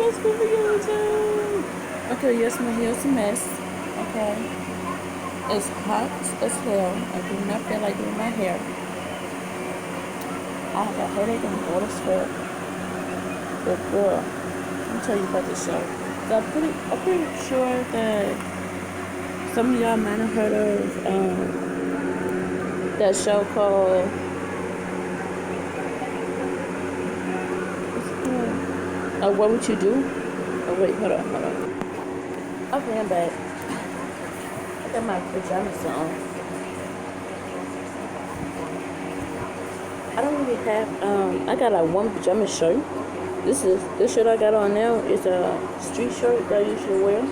It's good for you too. Okay, yes, my hair's a mess. Okay. It's hot as hell. I do not feel like doing my hair. I have a headache and all this stuff. But girl, let me tell you about this show. So I'm pretty sure that some of y'all might have heard of that show called, what's it called? What Would You Do? Oh wait, hold on. Okay, I'm back. I got my pajamas on. I don't really have, I got like one pajama shirt. This shirt I got on now is a street shirt that I usually wear.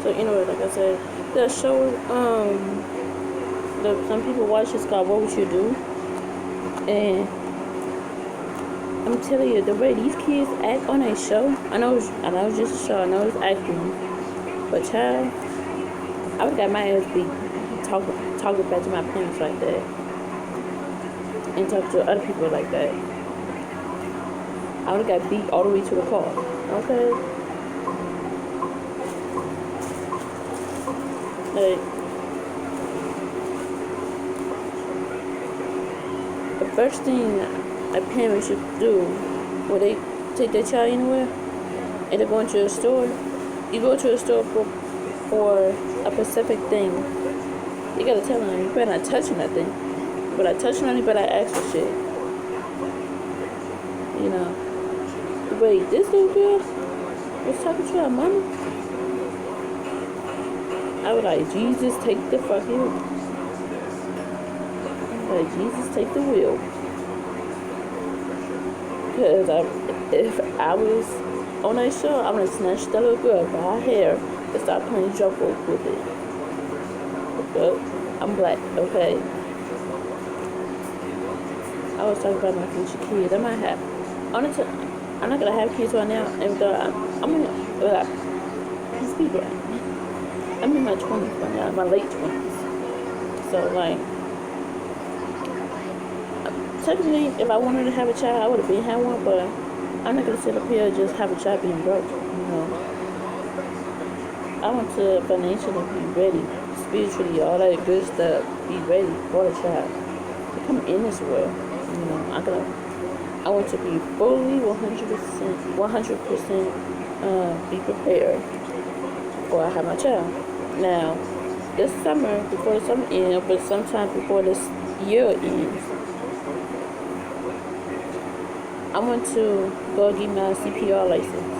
So anyway, like I said, that show, that some people watch is called What Would You Do? And I'm telling you, the way these kids act on a show, I know it's just a show, I know it's acting, but child, I would got my ass beat talking back to my parents like that, and talking to other people like that. I would have got beat all the way to the car. Okay. Like, the first thing a parent should do when they take their child anywhere and they're going to a store, you go to a store for a specific thing. You gotta tell them, you better not touch nothing. But I touch nothing, but I ask for shit. You know. Wait, this little girl was talking to her mama? I was like, Jesus, take the fucking, like, Jesus, take the wheel. Because if I was on that show, I would have snatched that little girl by her hair and start playing jump rope with it. But I'm black, okay? I was talking about my future kids. I might have, honestly, I'm not gonna have kids right now, and I'm gonna, let's be black. I'm in my 20s right now, my late 20s. So, like, technically, if I wanted to have a child, I would have been had one, but I'm not gonna sit up here and just have a child being broke, you know. I want to financially be ready, spiritually, all that good stuff, be ready for the child to come in this world. You know, I want to be fully 100% be prepared before I have my child. Now, this summer, before the summer ends, but sometime before this year ends, I want to go get my CPR license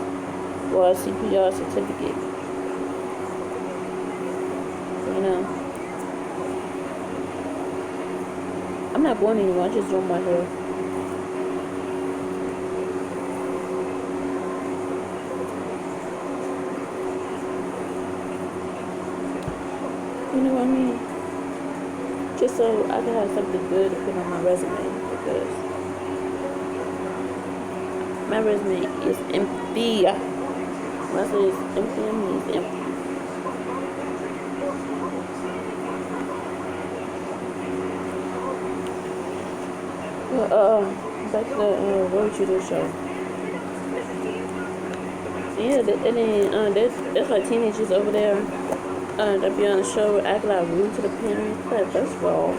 or a CPR certificate. You know, I'm not going anywhere. I'm just doing my hair. You know what I mean? Just so I can have something good to put on my resume, because my resume is empty. When I say it's empty, I mean it's empty. Back to the What Would You Do show. Yeah, and then there's like teenagers over there that be on the show acting like rude to the parents. But first of all,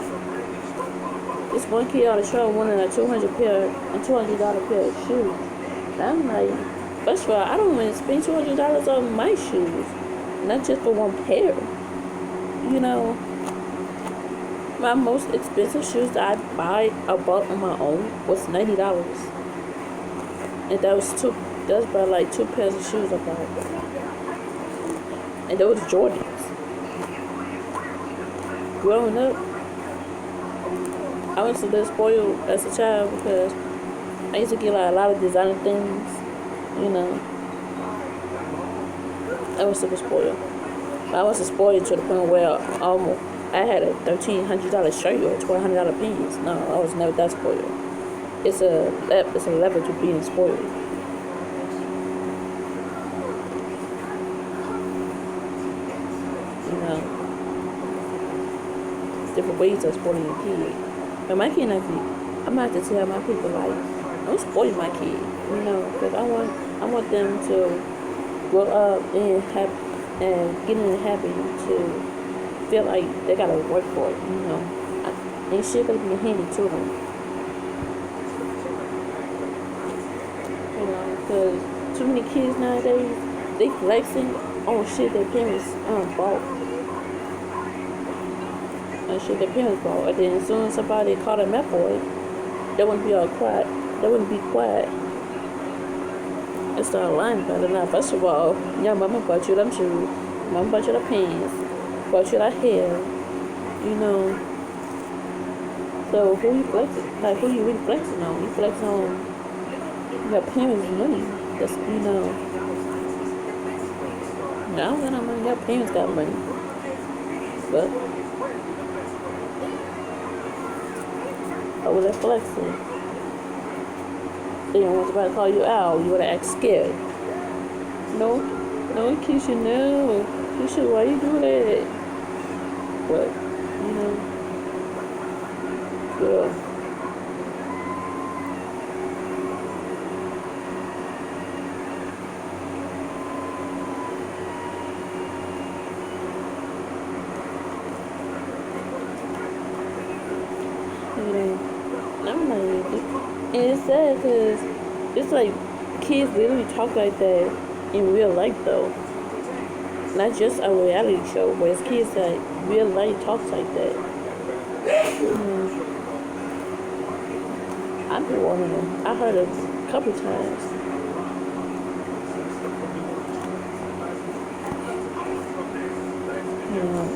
this one kid on the show wanted a $200 pair of shoes. And I'm like, first of all, I don't want to spend $200 on my shoes, not just for one pair. You know. My most expensive shoes that I bought on my own was $90. And that was about like 2 pairs of shoes I bought. And those Jordans. Growing up, I was a little spoiled as a child because I used to get like a lot of designer things, you know. I was super spoiled. I wasn't spoiled to the point where I had a $1,300 shirt or $1,200 pants. No, I was never that spoiled. It's a level to being spoiled. You know, different ways of spoiling your kid. But my kid not be I'm gonna have to tell my people like, don't spoil my kid, you know, because I want them to grow up and have and get in the habit to feel like they gotta work for it, you know. Ain't shit gonna be handy to them, you know, because too many kids nowadays, they flexing on shit their parents bought. And shit their parents bought. And then as soon as somebody caught them up for it, they wouldn't be all quiet. They wouldn't be quiet. And start lying about it. Now, first of all, your mama bought you them shoes. Mama bought you the pants. Bought you that hair. You know. So who you flexing? Like, who you really flexing on? You flexing on your parents' money. That's, you know. I don't got no money. Your parents got money. But over there flexing. Then when somebody call you out, you would have act scared. No, Keisha, no. Keisha, why you do that? But, you know, girl. You know, I'm like, and it's sad because it's like kids literally talk like that in real life though. Not just a reality show, but it's kids that real life talks like that. I've been warning them. I heard it a couple times. You know.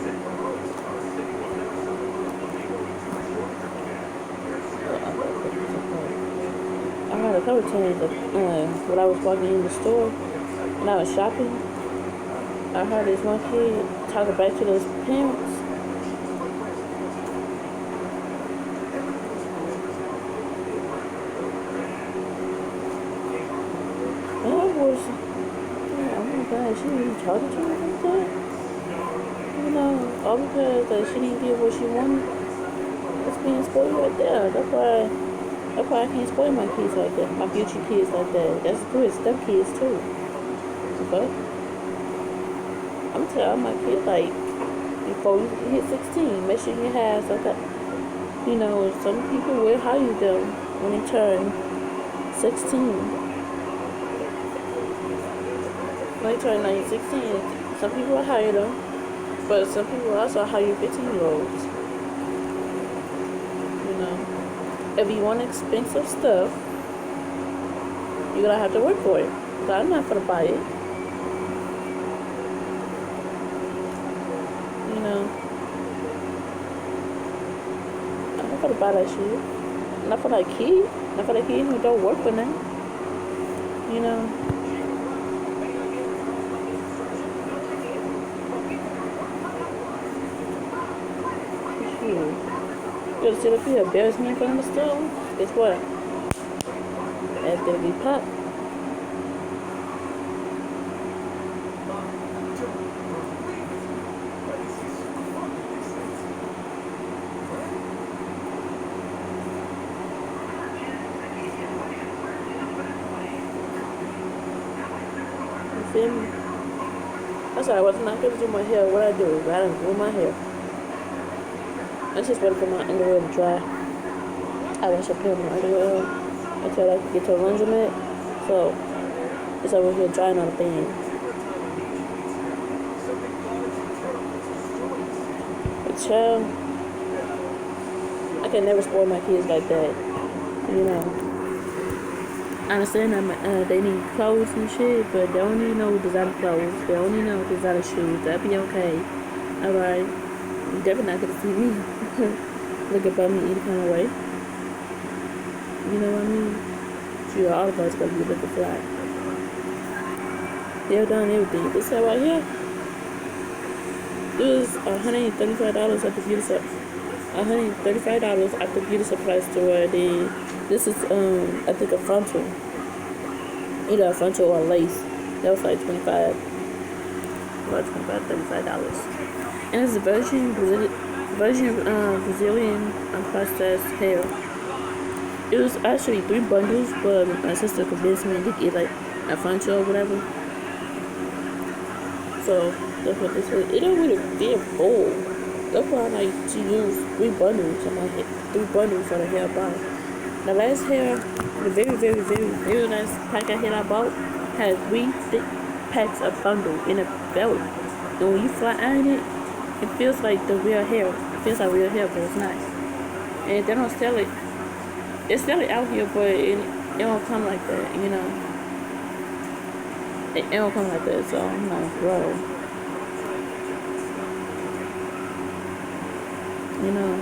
I heard a couple times when I was walking in the store, when I was shopping, I heard this one kid talking back to those parents. And I was, oh my God, she really talking to her like that? You know, all because she didn't get what she wanted. It's being spoiled right there. That's why I can't spoil my kids like that, my future kids like that. That's good, step kids too. But I'm telling my kids, like, before you hit 16, make sure you have some kind, you know, some people will hire them when they turn 16. When they turn 16, some people will hire them, but some people also hire 15-year-olds. You know, if you want expensive stuff, you're gonna have to work for it. So I'm not gonna buy it. You know, I'm not gonna buy that shit. Not for that kid. Not for that kid who don't work for them. You know. You gotta sit up here, embarrass me in front of the store. Guess what? That's gonna be popped. You feel me? That's why I was not gonna do my hair. What I do? I don't do my hair. I just wait for my underwear to dry. I wash up here with my underwear until I can get to a laundromat. So it's over here drying on the fan. But child, I can never spoil my kids like that. You know. I understand that they need clothes and shit, but they don't need no designer clothes. They don't need no designer shoes. That'd be okay. Alright. You're definitely not gonna see me look about me any kind of way. You know what I mean? Sure, all of us gonna be looking fly. They've done everything. This set right here, it was $135 at the beauty shop. $135 at the beauty supply store. This is I think a frontal. Either a frontal or a lace. That was like $25, $35. And it's a Brazilian processed hair. It was actually 3 bundles, but my sister convinced me to get like a Funcho or whatever. So that's what this is. It don't really feel full. That's why I like to use 3 bundles on my hair. 3 bundles for the hair I buy. The last hair, the very last pack of hair I bought had 3 thick packs of bundle in a belt. And when you flat iron it, it feels like the real hair. It feels like real hair, but it's not. And they don't sell it. It's still out here, but it don't come like that, you know. It don't come like that, so I'm like, bro. You know.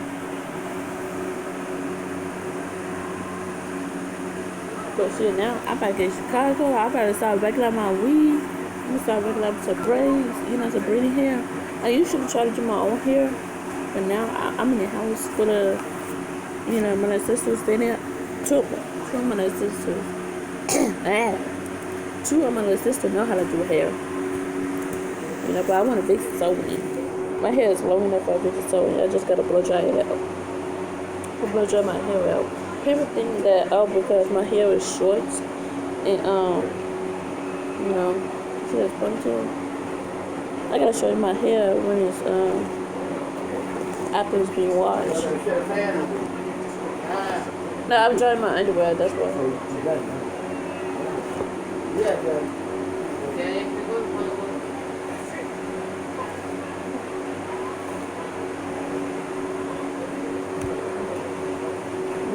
But shit, now I about to get Chicago. I about to start backing up my weed. I'm gonna start backing up some braids, you know, some braiding hair. I usually try to do my own hair, but now I'm in the house full of, you know, my little sisters. They there. Two of my little sisters. Two of my little sisters know how to do hair. You know, but I want a big sewing. My hair is long enough for a big sewing. I just gotta blow dry it out. I'll blow dry my hair out. Everything that out because my hair is short and you know, see this ponytail? I gotta show you my hair when it's after it's being washed. No, I'm drying my underwear, that's why.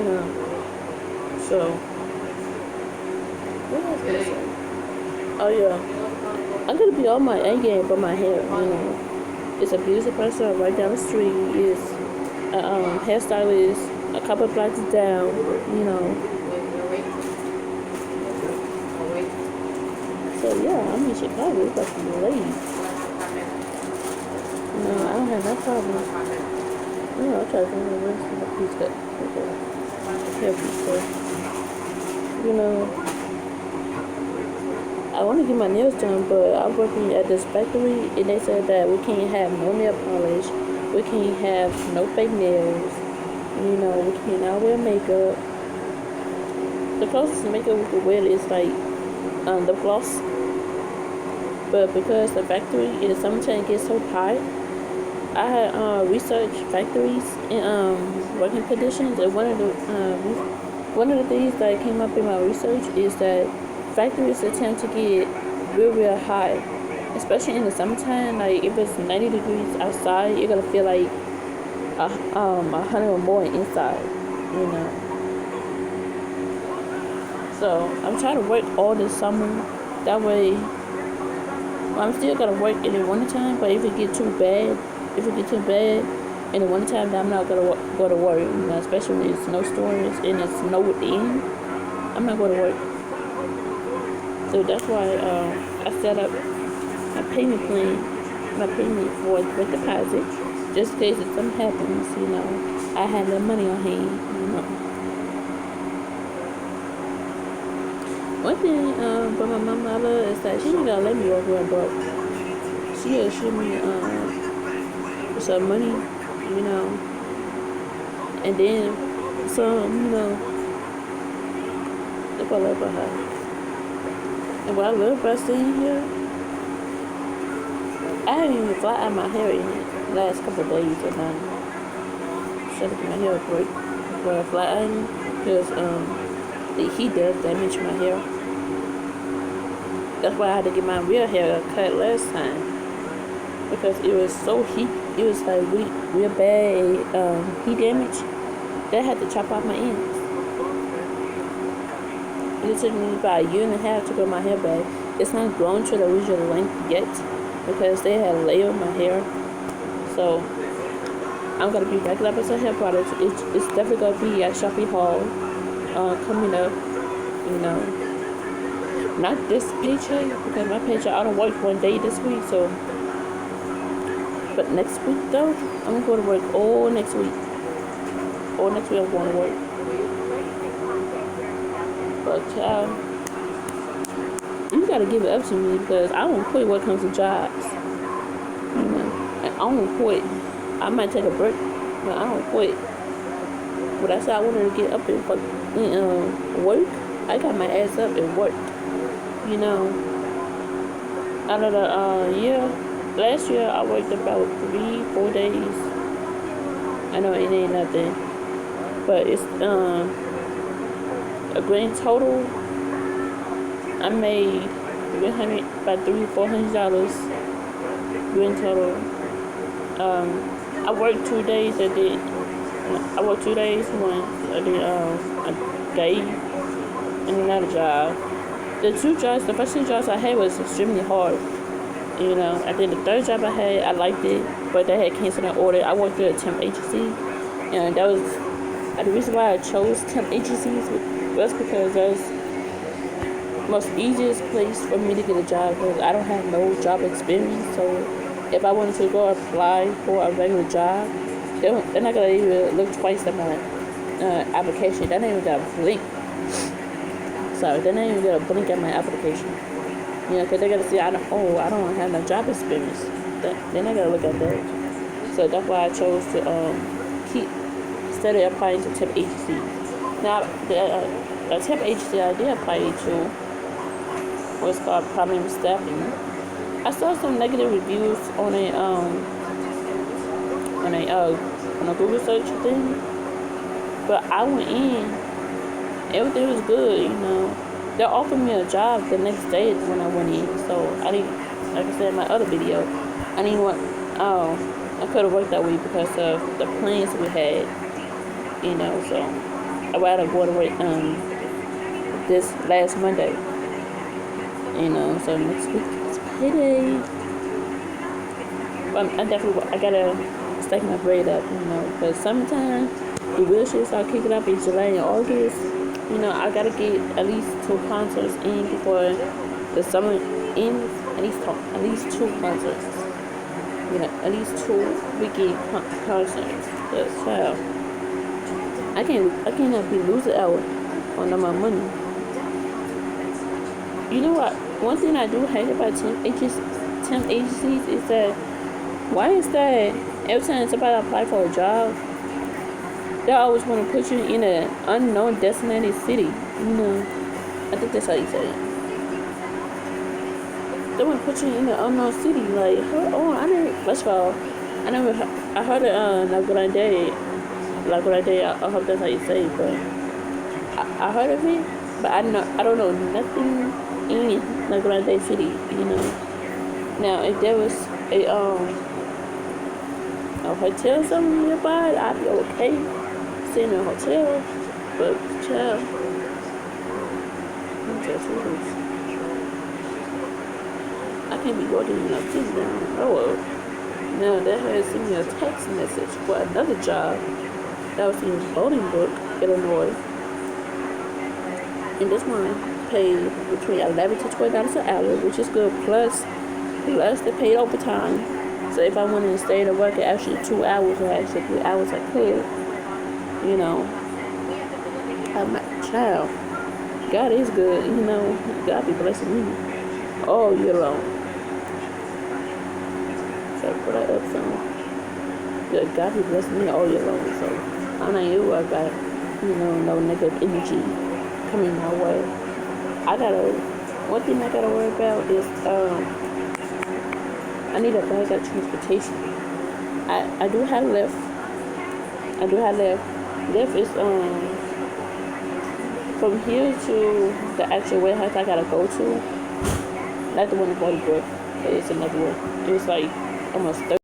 Yeah. So, what else can I say? Oh yeah, I'm gonna be on my A game for my hair. You know, it's a beauty person right down the street. It's a hairstylist a couple blocks down. You know. So yeah, I'm in Chicago. It's about to be late. No, I don't have no problem. No, I'll try to find the rest of the piece cut. You know, I want to get my nails done, but I'm working at this factory, and they said that we can't have no nail polish, we can't have no fake nails, you know, we cannot wear makeup. The closest makeup we could wear is like the gloss, but because the factory in the summertime gets so hot, I had researched factories and working conditions, and one of the things that came up in my research is that factories attempt to get real hot, especially in the summertime. Like if it's 90 degrees outside, you're gonna feel like 100 or more inside, you know. So I'm trying to work all this summer. That way, I'm still gonna work in the wintertime. But if it get too bad in the wintertime, then I'm not gonna go to work. You know, especially when it's snowstorms and it's snowed in. I'm not going to work. So that's why I set up a payment plan, my payment for with deposit, just in case if something happens. You know, I have that money on hand. You know. One thing but my mama is that she ain't gonna let me work where I'm broke. She'll shoot me some money, you know, and then some, you know, if I love her. And when I live first in here, I haven't even flat out my hair in the last couple of days or nothing. Shut up, my hair break. But I flat iron because the heat does damage my hair. That's why I had to get my real hair cut last time. Because it was so heat, it was like real bad heat damage. That I had to chop off my ends. It took me about a year and a half to grow my hair back. It's not grown to the original length yet because they had layered my hair. So I'm gonna be backing up with some hair products. It's definitely gonna be at Shopping Hall coming up. You know, not this paycheck because my paycheck I don't work one day this week. So, but next week though, I'm going to work all next week. All next week I'm going to work. But you gotta give it up to me because I don't quit when it comes to jobs. You know, and I don't quit. I might take a break, but I don't quit. when I said I wanted to get up and work, I got my ass up and worked. You know, out of the year, last year I worked about 3-4 days. I know it ain't nothing, but it's a grand total. I made about $300-400 grand total. I worked 2 days. I worked 2 days. One I did a day and another job. The first two jobs I had was extremely hard. You know, I did the third job I had. I liked it, but they had canceled an order. I worked at a temp agency, and that was the reason why I chose temp agencies was because that was the most easiest place for me to get a job because I don't have no job experience. So if I wanted to go apply for a regular job, they're not gonna even look twice at my application. They don't even got a blink. Sorry, they don't even got a blink at my application. You know, because they gotta see I don't have no job experience. They're not gonna look at that. So that's why I chose to instead of applying to temp agency. Now the temp agency I did apply to was called Problem Staffing. I saw some negative reviews on a Google search thing, but I went in. Everything was good, you know. They offered me a job the next day when I went in, so I didn't, like I said in my other video, I could have worked that week because of the plans we had, you know. So I rather go to work this last Monday, you know. So next week is payday. But I gotta stack my bread up, you know, because sometimes the real shit start kicking up in July and August. You know, I gotta get at least 2 concerts in before the summer ends. At least 2 concerts. You know, at least 2 weekend concerts. But child, I cannot be losing out on my money. You know what? One thing I do hate about temp agencies is that why is that every time somebody apply for a job, they always want to put you in an unknown designated city. You know, I think that's how you say it. They want to put you in an unknown city. Like, first of all, I heard of La Grande. I hope that's how you say it, but I heard of it, but I don't know nothing in La Grande City, you know. Now, if there was a hotel somewhere nearby, I'd be okay. Stay in a hotel, but child, I'm just loose. I can't be working in a city now. Oh well. Now that has sent me a text message for another job that was in Bolingbrook, Illinois, and this one paid between $11 to $12 an hour, which is good. Plus they paid overtime. So if I wanted to stay to work at actually 2 hours or actually 3 hours, I could. You know, I'm a child. God is good, you know. God be blessing me all year long. So put that up some. Yeah, God be blessing me all year long. So I'm not you. I got, you know, no negative energy coming my way. One thing I gotta worry about is I need a bag of transportation. I do have Lyft. Lyft is from here to the actual warehouse I gotta go to. Not the one in Waddup, but it's another one. It was like almost 30